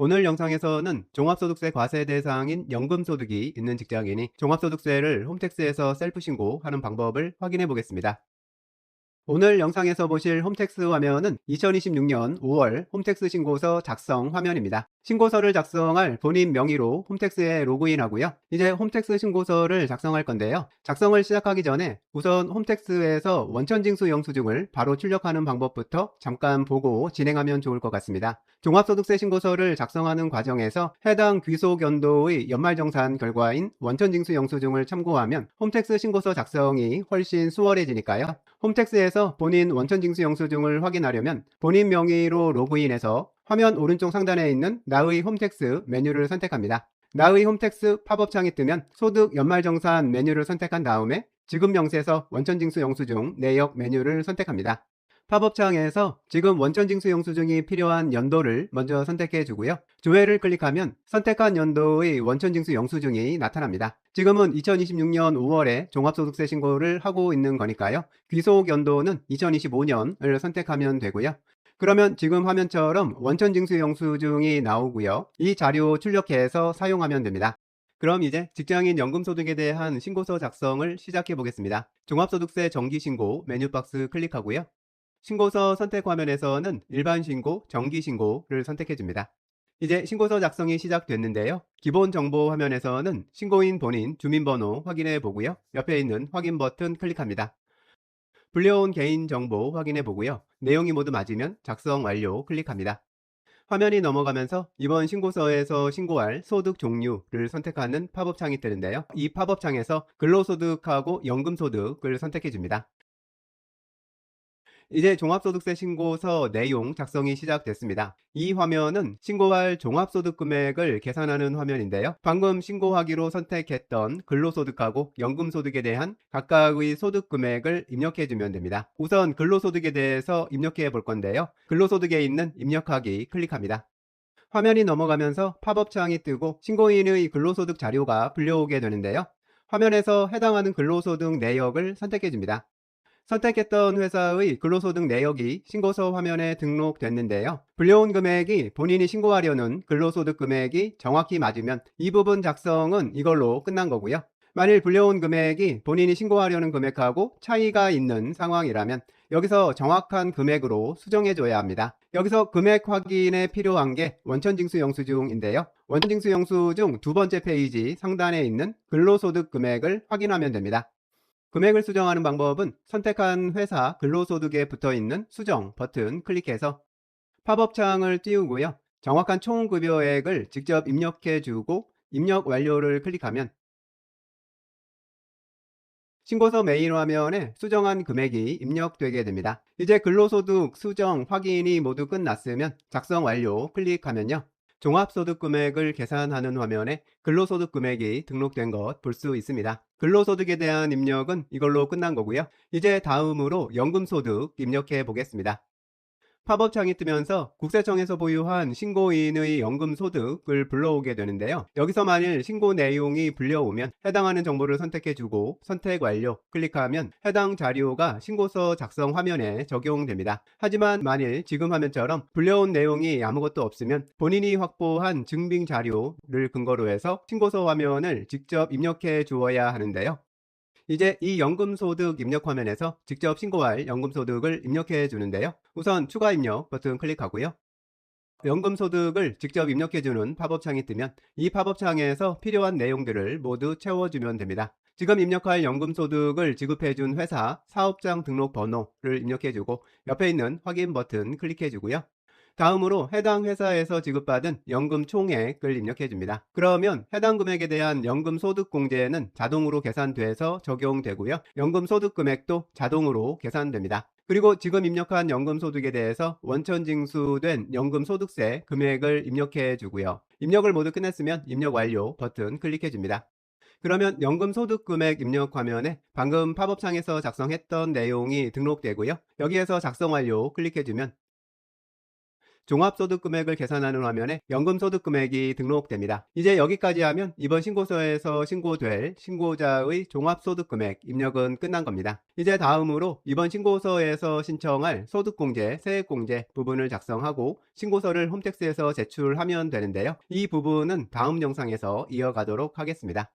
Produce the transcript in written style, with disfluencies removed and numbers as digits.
오늘 영상에서는 종합소득세 과세 대상인 연금소득이 있는 직장인이 종합소득세를 홈택스에서 셀프 신고하는 방법을 확인해 보겠습니다. 오늘 영상에서 보실 홈택스 화면은 2026년 5월 홈택스 신고서 작성 화면입니다. 신고서를 작성할 본인 명의로 홈택스에 로그인하고요. 이제 홈택스 신고서를 작성할 건데요. 작성을 시작하기 전에 우선 홈택스에서 원천징수 영수증을 바로 출력하는 방법부터 잠깐 보고 진행하면 좋을 것 같습니다. 종합소득세 신고서를 작성하는 과정에서 해당 귀속연도의 연말정산 결과인 원천징수 영수증을 참고하면 홈택스 신고서 작성이 훨씬 수월해지니까요. 홈택스에서 본인 원천징수 영수증을 확인하려면 본인 명의로 로그인해서 화면 오른쪽 상단에 있는 나의 홈택스 메뉴를 선택합니다. 나의 홈택스 팝업창이 뜨면 소득 연말정산 메뉴를 선택한 다음에 지급 명세서 원천징수 영수증 내역 메뉴를 선택합니다. 팝업창에서 지금 원천징수 영수증이 필요한 연도를 먼저 선택해 주고요. 조회를 클릭하면 선택한 연도의 원천징수 영수증이 나타납니다. 지금은 2026년 5월에 종합소득세 신고를 하고 있는 거니까요. 귀속 연도는 2025년을 선택하면 되고요. 그러면 지금 화면처럼 원천징수 영수증이 나오고요. 이 자료 출력해서 사용하면 됩니다. 그럼 이제 직장인 연금소득에 대한 신고서 작성을 시작해 보겠습니다. 종합소득세 정기신고 메뉴 박스 클릭하고요. 신고서 선택 화면에서는 일반 신고, 정기 신고를 선택해 줍니다. 이제 신고서 작성이 시작됐는데요. 기본 정보 화면에서는 신고인 본인 주민번호 확인해 보고요. 옆에 있는 확인 버튼 클릭합니다. 불려온 개인정보 확인해 보고요. 내용이 모두 맞으면 작성 완료 클릭합니다. 화면이 넘어가면서 이번 신고서에서 신고할 소득 종류를 선택하는 팝업창이 뜨는데요. 이 팝업창에서 근로소득하고 연금소득을 선택해 줍니다. 이제 종합소득세 신고서 내용 작성이 시작됐습니다. 이 화면은 신고할 종합소득 금액을 계산하는 화면인데요. 방금 신고하기로 선택했던 근로소득하고 연금소득에 대한 각각의 소득 금액을 입력해 주면 됩니다. 우선 근로소득에 대해서 입력해 볼 건데요. 근로소득에 있는 입력하기 클릭합니다. 화면이 넘어가면서 팝업창이 뜨고 신고인의 근로소득 자료가 불려오게 되는데요. 화면에서 해당하는 근로소득 내역을 선택해 줍니다. 선택했던 회사의 근로소득 내역이 신고서 화면에 등록됐는데요. 불려온 금액이 본인이 신고하려는 근로소득 금액이 정확히 맞으면 이 부분 작성은 이걸로 끝난 거고요. 만일 불려온 금액이 본인이 신고하려는 금액하고 차이가 있는 상황이라면 여기서 정확한 금액으로 수정해줘야 합니다. 여기서 금액 확인에 필요한 게 원천징수 영수증인데요. 원천징수 영수증 두 번째 페이지 상단에 있는 근로소득 금액을 확인하면 됩니다. 금액을 수정하는 방법은 선택한 회사 근로소득에 붙어있는 수정 버튼 클릭해서 팝업창을 띄우고요. 정확한 총급여액을 직접 입력해주고 입력 완료를 클릭하면 신고서 메인 화면에 수정한 금액이 입력되게 됩니다. 이제 근로소득 수정 확인이 모두 끝났으면 작성 완료 클릭하면요. 종합소득 금액을 계산하는 화면에 근로소득 금액이 등록된 것 볼 수 있습니다. 근로소득에 대한 입력은 이걸로 끝난 거고요. 이제 다음으로 연금소득 입력해 보겠습니다. 팝업창이 뜨면서 국세청에서 보유한 신고인의 연금소득을 불러오게 되는데요. 여기서 만일 신고 내용이 불려오면 해당하는 정보를 선택해주고 선택 완료 클릭하면 해당 자료가 신고서 작성 화면에 적용됩니다. 하지만 만일 지금 화면처럼 불려온 내용이 아무것도 없으면 본인이 확보한 증빙 자료를 근거로 해서 신고서 화면을 직접 입력해 주어야 하는데요. 이제 이 연금소득 입력 화면에서 직접 신고할 연금소득을 입력해 주는데요. 우선 추가 입력 버튼 클릭하고요. 연금소득을 직접 입력해주는 팝업창이 뜨면 이 팝업창에서 필요한 내용들을 모두 채워주면 됩니다. 지금 입력할 연금소득을 지급해준 회사 사업장 등록 번호를 입력해주고 옆에 있는 확인 버튼 클릭해주고요. 다음으로 해당 회사에서 지급받은 연금 총액을 입력해줍니다. 그러면 해당 금액에 대한 연금 소득 공제는 자동으로 계산돼서 적용되고요. 연금 소득 금액도 자동으로 계산됩니다. 그리고 지금 입력한 연금 소득에 대해서 원천 징수된 연금 소득세 금액을 입력해 주고요. 입력을 모두 끝냈으면 입력 완료 버튼 클릭해 줍니다. 그러면 연금 소득 금액 입력 화면에 방금 팝업창에서 작성했던 내용이 등록되고요. 여기에서 작성 완료 클릭해 주면 종합소득금액을 계산하는 화면에 연금소득금액이 등록됩니다. 이제 여기까지 하면 이번 신고서에서 신고될 신고자의 종합소득금액 입력은 끝난 겁니다. 이제 다음으로 이번 신고서에서 신청할 소득공제, 세액공제 부분을 작성하고 신고서를 홈택스에서 제출하면 되는데요. 이 부분은 다음 영상에서 이어가도록 하겠습니다.